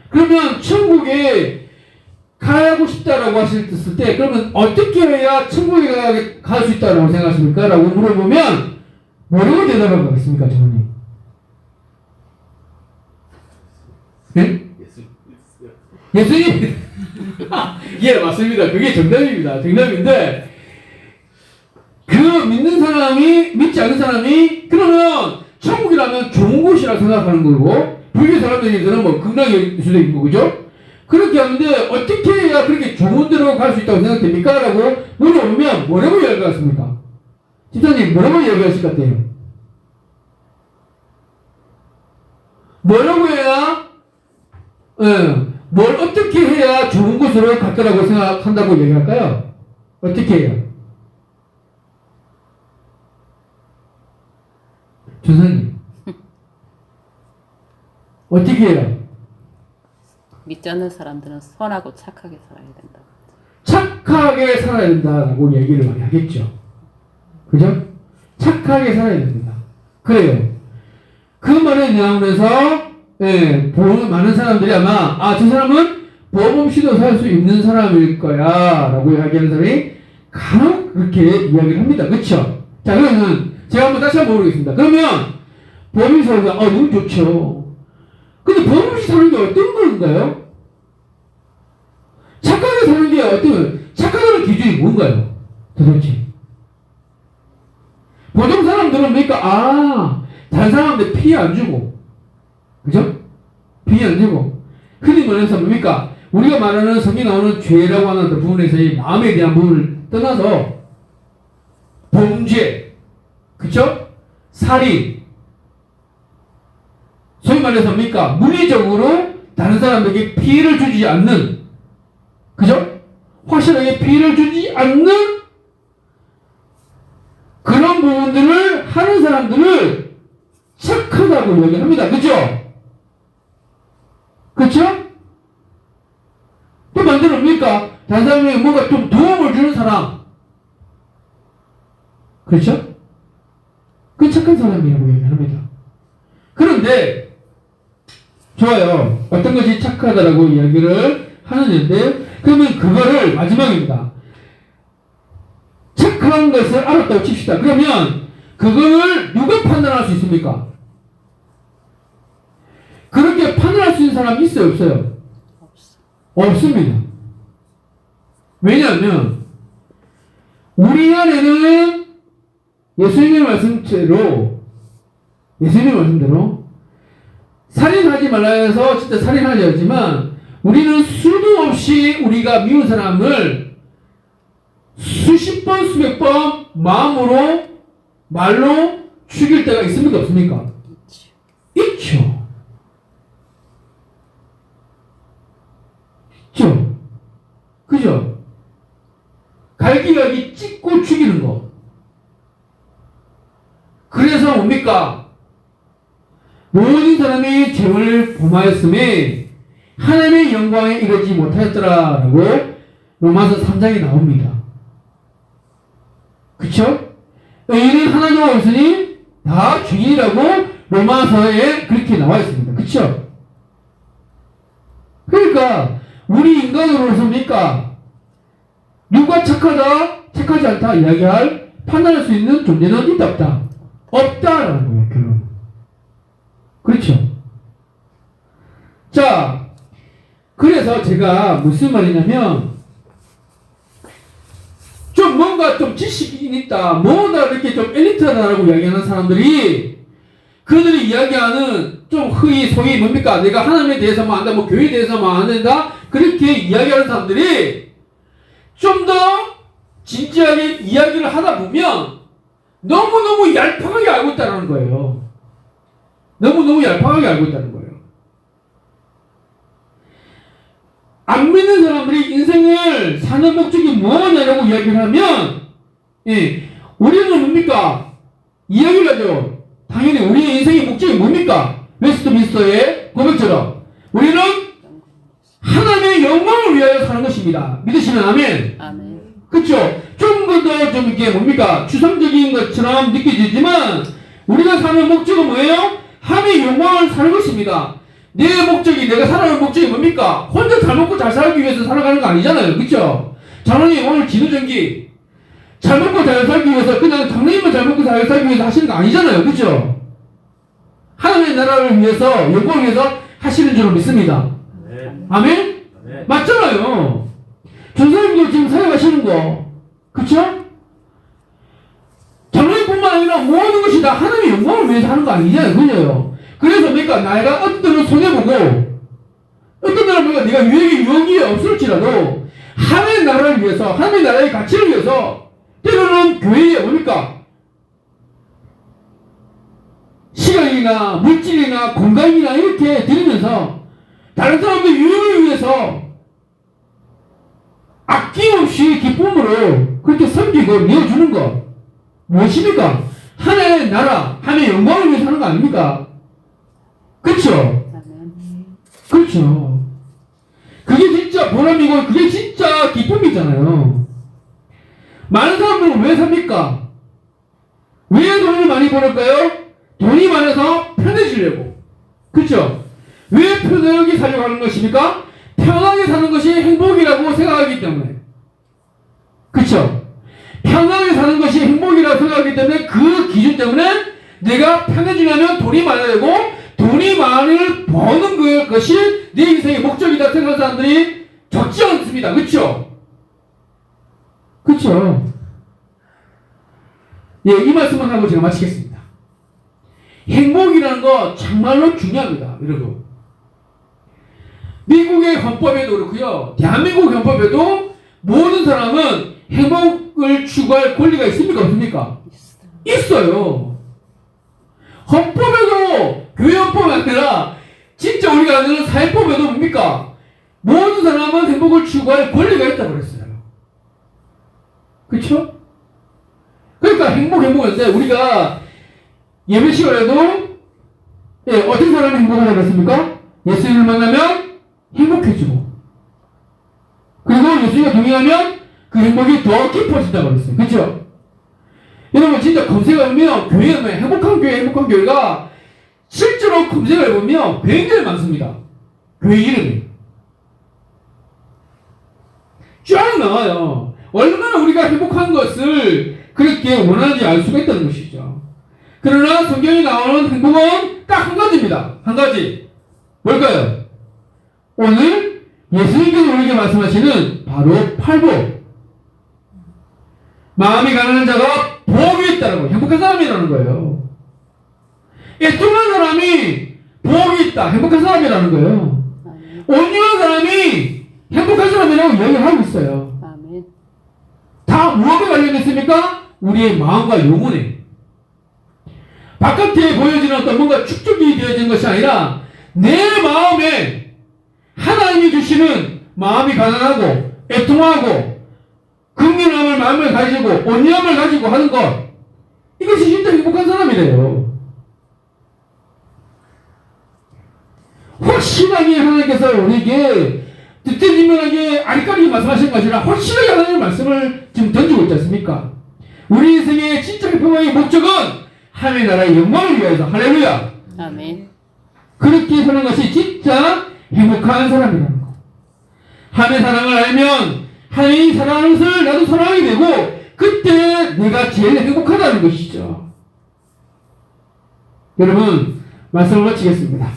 그러면 천국에 가고 싶다라고 하실 때 그러면 어떻게 해야 천국에 갈 수 있다고 생각하십니까? 라고 물어보면 뭐라고 대답할 것 같습니까? 장모님? 네? 예수님? 예, 맞습니다. 그게 정답입니다. 정답인데 그 믿는 사람이 믿지 않는 사람이 그러면 천국이라면 좋은 곳이라고 생각하는 거고 불교 사람들에게는 뭐 극락일 수도 있고 그죠? 그렇게 하는데 어떻게 해야 그렇게 좋은 데로 갈 수 있다고 생각됩니까? 라고 물어보면 뭐라고 이야기할 것 같습니까? 집사님 뭐라고 이야기하실 것 같아요? 뭐라고 해야 뭘 어떻게 해야 좋은 곳으로 갈 거라고 생각한다고 얘기할까요? 어떻게 해요? 조사님 어떻게 해요? 믿지 않는 사람들은 선하고 착하게 살아야 된다. 착하게 살아야 된다고 얘기를 많이 하겠죠. 그죠? 착하게 살아야 됩니다. 그래요. 그 말에 내용에서 많은 사람들이 아마 저 사람은 법 없이도 살 수 있는 사람일 거야 라고 이야기하는 사람이 간혹 그렇게 이야기를 합니다. 그쵸? 자, 그러면 제가 한번 다시 한번 모르겠습니다. 그러면 법이 살다 너무 좋죠. 근데 법 없이 사는 게 어떤 건가요? 착하게 사는 게 착하다는 기준이 뭔가요? 도대체 보통 사람들은 그러니까 다른 사람한테 피해 안 주고 그죠? 피해 안 주고 흔히 말해서 뭡니까? 우리가 말하는 성경에 나오는 죄라고 하는 그 부분에서의 마음에 대한 부분을 떠나서 범죄 그쵸? 살인 소위 말해서 뭡니까? 물리적으로 다른 사람에게 피해를 주지 않는 그죠? 확실하게 피해를 주지 않는 그런 부분들을 하는 사람들을 착하다고 이야기합니다. 그죠? 그쵸? 또 반대로 뭡니까? 다른 사람에게 뭔가 좀 도움을 주는 사람 그렇죠? 그 착한 사람이라고 얘기합니다. 그런데 좋아요. 어떤 것이 착하다라고 이야기를 하는데 그러면 그거를 마지막입니다. 착한 것을 알았다고 칩시다. 그러면 그거를 누가 판단할 수 있습니까? 그렇게 판단할 수 있는 사람이 있어요, 없어요? 없어. 없습니다. 왜냐하면 우리 안에는 예수님의 말씀대로 살인하지 말라 해서 진짜 살인하지 않지만 우리는 수도 없이 우리가 미운 사람을 수십 번 수백 번 마음으로 말로 죽일 때가 있습니까 없습니까? 있죠. 있죠. 그죠? 갈기갈기 찍고 죽이는 거. 그래서 뭡니까? 모든 사람이 죄를 범하였음에 하나님의 영광에 이르지 못하였더라라고 로마서 3장에 나옵니다. 그쵸? 의인은 하나도 없으니 다 죄인이라고 로마서에 그렇게 나와 있습니다. 그쵸? 그러니까 우리 인간으로서입니까? 누가 착하다, 착하지 않다 이야기할 판단할 수 있는 존재는 있다 없다? 없다라는 거예요. 결론. 그렇죠? 자, 그래서 제가 무슨 말이냐면 좀 뭔가 좀 지식이 있다, 뭔가 이렇게 좀 엘리트하다라고 이야기하는 사람들이 그들이 이야기하는 좀 소위 뭡니까? 내가 하나님에 대해서만 안다, 뭐 교회에 대해서만 안 된다, 그렇게 이야기하는 사람들이 좀 더 진지하게 이야기를 하다 보면 너무너무 얄팍하게 알고 있다는 거예요. 너무너무 얄팍하게 알고 있다는 거예요. 안 믿는 사람들이 인생을 사는 목적이 뭐냐라고 이야기를 하면, 우리는 뭡니까? 이야기를 하죠. 당연히 우리의 인생의 목적이 뭡니까? 웨스트민스터의 고백처럼 우리는 하나님의 영광을 위하여 사는 것입니다. 믿으시면 아멘. 아멘. 그렇죠? 좀 더 좀 이렇게 뭡니까? 추상적인 것처럼 느껴지지만 우리가 사는 목적은 뭐예요? 하나님의 영광을 사는 것입니다. 내 목적이, 내가 살아가는 목적이 뭡니까? 혼자 잘 먹고 잘 살기 위해서 살아가는 거 아니잖아요. 그렇죠? 장로님 오늘 진우전기 잘 먹고 잘 살기 위해서 그냥 장로님만 잘 먹고 잘 살기 위해서 하시는 거 아니잖아요. 그렇죠? 하나님의 나라를 위해서, 영광을 위해서 하시는 줄로 믿습니다. 네. 아멘? 네. 맞잖아요. 전사님도 지금 살아가시는 거. 그쵸? 장로님뿐만 아니라 모든 것이 다 하나님의 영광을 위해서 하는 거 아니잖아요. 그죠? 그래서 그러니까 내가 어떤 때는 손해보고 어떤 때는 뭔가 네가 유익이 없을지라도 하나님의 나라를 위해서, 하나님의 나라의 가치를 위해서 때로는 교회에 뭡니까? 시간이나 물질이나 건강이나 이렇게 드리면서 다른 사람들 유익을 위해서 아낌없이 기쁨으로 그렇게 섬기고 내어주는 것 무엇입니까? 하나님의 나라, 하나님의 영광을 위해서 하는 거 아닙니까? 그렇죠? 아멘. 그렇죠. 그게 진짜 보람이고 그게 진짜 기쁨이잖아요. 많은 사람들은 왜 삽니까? 왜 돈을 많이 벌을까요? 돈이 많아서 편해지려고. 그렇죠? 왜 편하게 살려고 하는 것입니까? 편하게 사는 것이 행복이라고 생각하기 때문에. 그렇죠? 편하게 사는 것이 행복이라고 생각하기 때문에 그 기준 때문에 내가 편해지려면 돈이 많아야 되고 돈이 많이 버는 것이 내 인생의 목적이다 생각하는 사람들이 적지 않습니다. 그렇죠? 그렇죠? 예, 이 말씀만 하고 제가 마치겠습니다. 행복이라는 거 정말로 중요합니다. 여러분. 미국의 헌법에도 그렇고요. 대한민국 헌법에도 모든 사람은 행복을 추구할 권리가 있습니까? 없습니까? 있어요. 헌법에도, 교회 헌법이 아니라 진짜 우리가 아는 사회법에도 뭡니까? 모든 사람은 행복을 추구할 권리가 있다고 그랬어요. 그렇죠? 그러니까 행복인데 우리가 예배 시간에도 어떤 사람이 행복하다고 그랬습니까? 예수님을 만나면 행복해지고 그리고 예수님과 동행하면 그 행복이 더 깊어진다고 그랬어요. 그렇죠? 여러분 진짜 검색해보면 교회, 행복한 교회, 행복한 교회가 실제로 검색해보면 굉장히 많습니다. 교회 이름이. 쫙 나와요. 얼마나 우리가 행복한 것을 그렇게 원하는지 알 수가 있다는 것이죠. 그러나 성경에 나오는 행복은 딱 한 가지입니다. 한 가지. 뭘까요? 오늘 예수님께서 우리에게 말씀하시는 바로 팔복. 마음이 가난한 자가 복이 있다라고, 행복한 사람이라는 거예요. 애통한 사람이 복이 있다, 행복한 사람이라는 거예요. 온유한 사람이 행복한 사람이라고 이야기를 하고 있어요. 아멘. 다 무엇에 관련됐습니까? 우리의 마음과 영혼에. 바깥에 보여지는 어떤 뭔가 축적이 되어진 것이 아니라 내 마음에 하나님이 주시는 마음이 가난하고 애통하고 긍휼함을 마음을 가지고 온유함을 가지고 하는 것, 이것이 진짜 행복한 사람이래요. 확실하게 하나님께서 우리에게 뒤태지면하게 아리까리 말씀하시는 것이 아니라 확실하게 하나님의 말씀을 지금 던지고 있지 않습니까? 우리 인생의 진짜 행복의 목적은 하나님의 나라의 영광을 위해서. 할렐루야. 아멘. 그렇게 사는 것이 진짜 행복한 사람이라는 거. 하나님의 사랑을 알면 하나님이 사랑하는 것을 나도 사랑하게 되고 그때 내가 제일 행복하다는 것이죠. 여러분, 말씀을 마치겠습니다.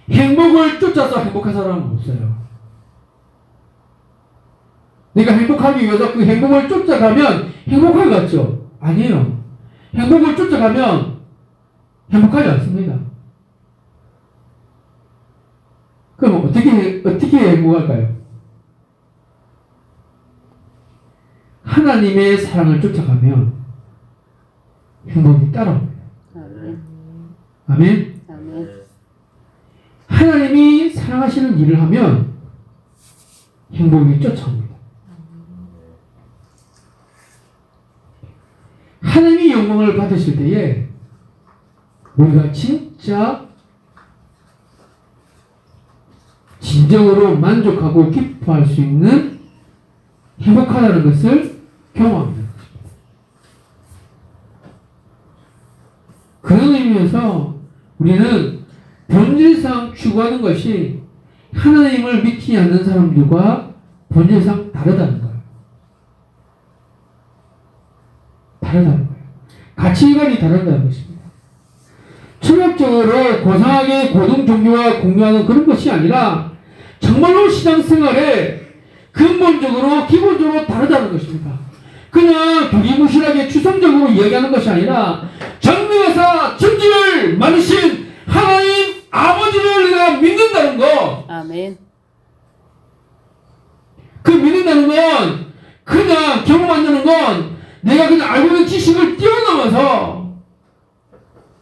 행복을 쫓아서 행복한 사람은 없어요. 내가 행복하기 위해서 그 행복을 쫓아가면 행복할 것 같죠? 아니에요. 행복을 쫓아가면 행복하지 않습니다. 그럼 어떻게 행복할까요? 하나님의 사랑을 쫓아가면 행복이 따라옵니다. 아멘. 아멘? 아멘. 하나님이 사랑하시는 일을 하면 행복이 쫓아옵니다. 하나님이 영광을 받으실 때에 우리가 진짜 진정으로 만족하고 기뻐할 수 있는 행복하다는 것을 경험합니다. 그런 의미에서 우리는 본질상 추구하는 것이 하나님을 믿지 않는 사람들과 본질상 다르다는 거예요. 다르다는 거예요. 가치관이 다르다는 것입니다. 철학적으로 고상하게 고등 종교와 공유하는 그런 것이 아니라 정말로 신앙생활에 근본적으로 기본적으로 다르다는 것입니다. 그냥 두리뭉실하게 추상적으로 이야기하는 것이 아니라 전능하사 천지를 만드신 하나님 아버지를 내가 믿는다는 거. 아멘. 그 믿는다는 건 그냥 경험한다는 건 내가 그냥 알고 있는 지식을 뛰어넘어서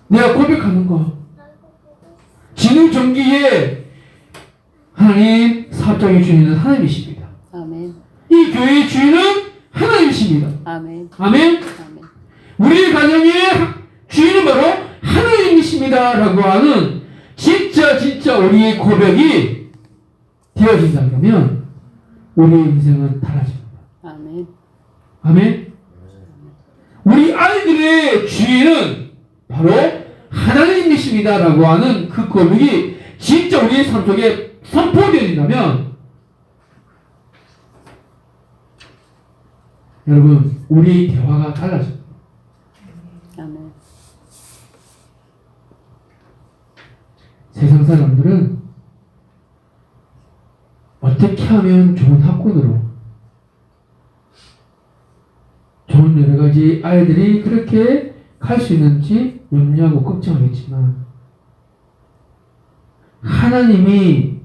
내가 고백하는 거. 진흥전기에 하나님 사업장의 주인은 하나님이십니다. 아멘. 이 교회의 주인은 하나님이십니다. 아멘. 아멘. 아멘. 우리 가정의 주인은 바로 하나님이십니다 라고 하는 진짜 우리의 고백이 되어진다 그러면 우리의 인생은 달라집니다. 아멘. 아멘. 우리 아이들의 주인은 바로 하나님이십니다 라고 하는 그 고백이 진짜 우리의 삶 속에 선포되어진다면 여러분, 우리 대화가 달라져요. 아멘. 세상 사람들은 어떻게 하면 좋은 학군으로 좋은 여러 가지 아이들이 그렇게 갈 수 있는지 염려하고 걱정하겠지만 하나님이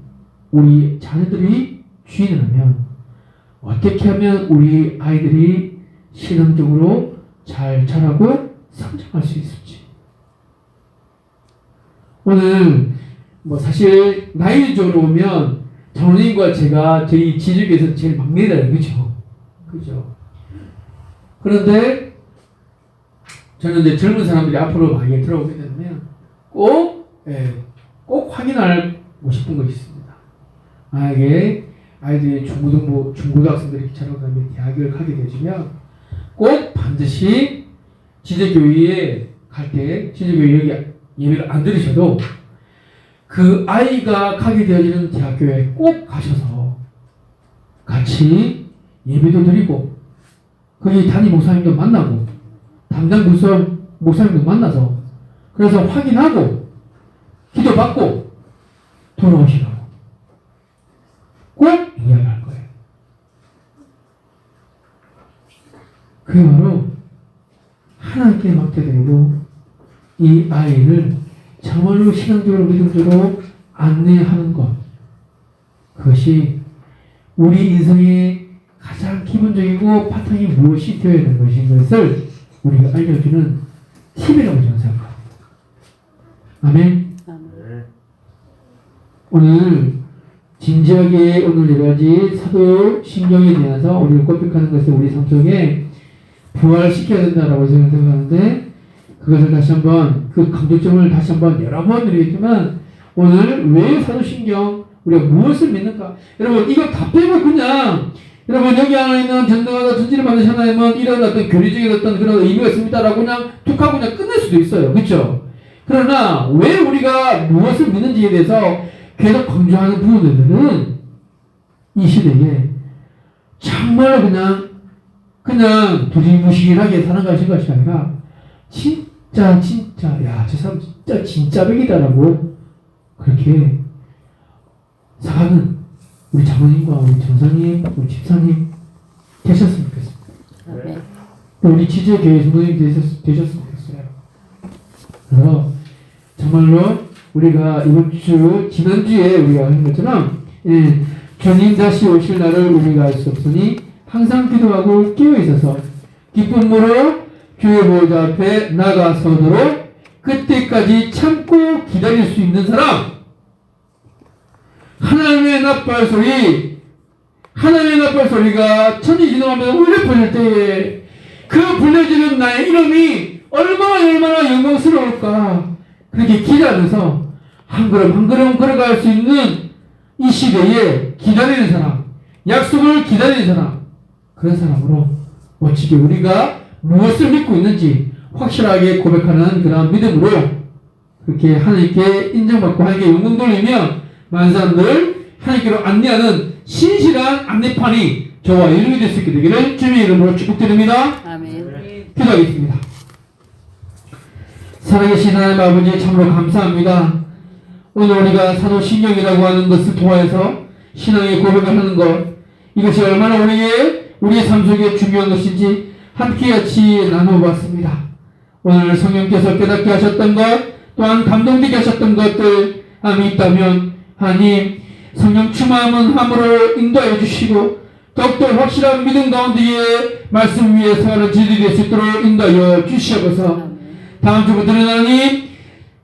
우리 자녀들이 주인이라면 어떻게 하면 우리 아이들이 신앙적으로 잘 자라고 성장할 수 있을지. 오늘 사실 나이적으로 보면 장로님과 제가 저희 지주교에서 제일 막내다, 그죠? 그죠? 그런데 저는 이제 젊은 사람들이 앞으로 많이 들어오게 되면 꼭 확인하고 싶은 것이 있습니다. 만약에 아이들이 중고등학생들이 자라고 다니면 대학을 가게 되시면 꼭 반드시 지도교회에 갈 때 지도교회 여기 예배를 안 들으셔도 그 아이가 가게 되어지는 대학교에 꼭 가셔서 같이 예배도 드리고 거기 담임 목사님도 만나고 담당 목사님도 만나서 그래서 확인하고 기도받고 돌아오시라고 꼭 이야기할 거예요. 그게 바로 하나님께 맡겨드리고 이 아이를 정말로 신앙적으로 믿음적으로 안내하는 것, 그것이 우리 인생의 가장 기본적이고 바탕이 무엇이 되어야 되는 것인 것을 우리가 알려주는 팁이라고 저는 생각합니다. 아멘. 오늘 진지하게 오늘 여러 가지 사도신경에 대해서 우리를 고백하는 것을 우리 삶 속에 부활시켜야 된다라고 생각하는데, 그것을 다시 한번 그 강조점을 다시 한번 여러 번 드리겠지만, 오늘 왜 사도신경 우리가 무엇을 믿는가? 여러분 이거 다 빼고 그냥 여러분 여기 안에 있는 전능하다 전지를 만드신 하나님은 이런 어떤 교리적인 어떤 그런 의미가 있습니다라고 그냥 툭하고 그냥 끝낼 수도 있어요. 그렇죠? 그러나 왜 우리가 무엇을 믿는지에 대해서 계속 강조하는 부분들은 이 시대에 정말 그냥 두리뭉실하게 사는 것이 아니라 진짜 야 저 사람 진짜 백이다라고 그렇게 사는 우리 장로님과 우리 전사님, 우리 집사님 되셨으면 좋겠습니다. 아멘. 또 우리 지지교회 성도님 되셨으면 좋겠어요. 그래서 정말로 우리가 이번 주 지난주에 우리가 한 것처럼 주님 다시 오실 날을 우리가 알 수 없으니 항상 기도하고 깨어 있어서 기쁨으로 주의 보좌 앞에 나가서도록 그때까지 참고 기다릴 수 있는 사람, 하나님의 나팔 소리가 천지 진동하면서 울려 퍼질 때에 그 불려지는 나의 이름이 얼마나 영광스러울까. 그렇게 기다려서 한 걸음 걸어갈 수 있는 이 시대에 기다리는 사람, 약속을 기다리는 사람, 그런 사람으로 멋지게 우리가 무엇을 믿고 있는지 확실하게 고백하는 그런 믿음으로 그렇게 하나님께 인정받고 하나님께 영광 돌리며 많은 사람들 하나님께로 안내하는 신실한 안내판이 저와 여러분이 될 수 있게 되기를 주님의 이름으로 축복드립니다. 아멘. 기도하겠습니다. 살아계신 하나님 아버지 참으로 감사합니다. 오늘 우리가 사도신경이라고 하는 것을 통하여서 신앙의 고백을 하는 것, 이것이 얼마나 우리의 삶 속에 중요한 것인지 함께 같이 나눠봤습니다. 오늘 성령께서 깨닫게 하셨던 것, 또한 감동되게 하셨던 것들 함이 있다면 하나님 성령 충만함은 함으로 인도하여 주시고 더욱더 확실한 믿음 가운데에 말씀 위에 서가는 지들이 될 수 있도록 인도하여 주시옵소서. 다음 주부터는 하나님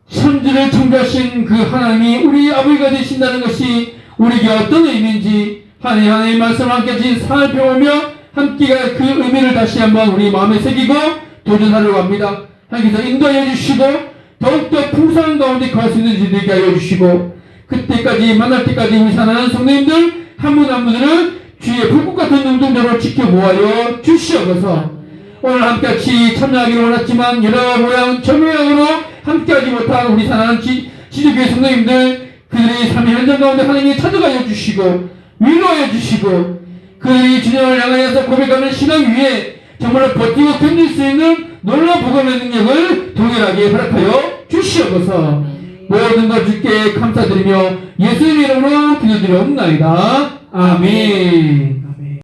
천지를 창조하신 그 하나님이 우리 아버지가 되신다는 것이 우리에게 어떤 의미인지 하나님의 말씀을 함께 살펴보며 함께 그 의미를 다시 한번 우리 마음에 새기고 도전하려고 합니다. 하나님께서 인도하여 주시고 더욱더 풍성한 가운데 갈 수 있는 지들에게 하여 주시고 그때까지 만날 때까지 우리 사랑하는 성도님들 한 분 한 분을 주의 불꽃 같은 눈동자로 지켜보아여 주시옵소서. 오늘 함께같이 참여하기를 원했지만 여러 모양 저 모양으로 함께하지 못한 우리 사랑하는 지도교회 성도님들 그들의 삶의 현장 가운데 하나님이 찾아가여 주시고 위로하여 주시고 그들이 주님을 향하여서 고백하는 신앙 위에 정말로 버티고 견딜 수 있는 놀라운 복음의 능력을 동일하게 허락하여 주시옵소서. 모든 것 주께 감사드리며 예수님의 이름으로 기도드리옵나이다. 아멘.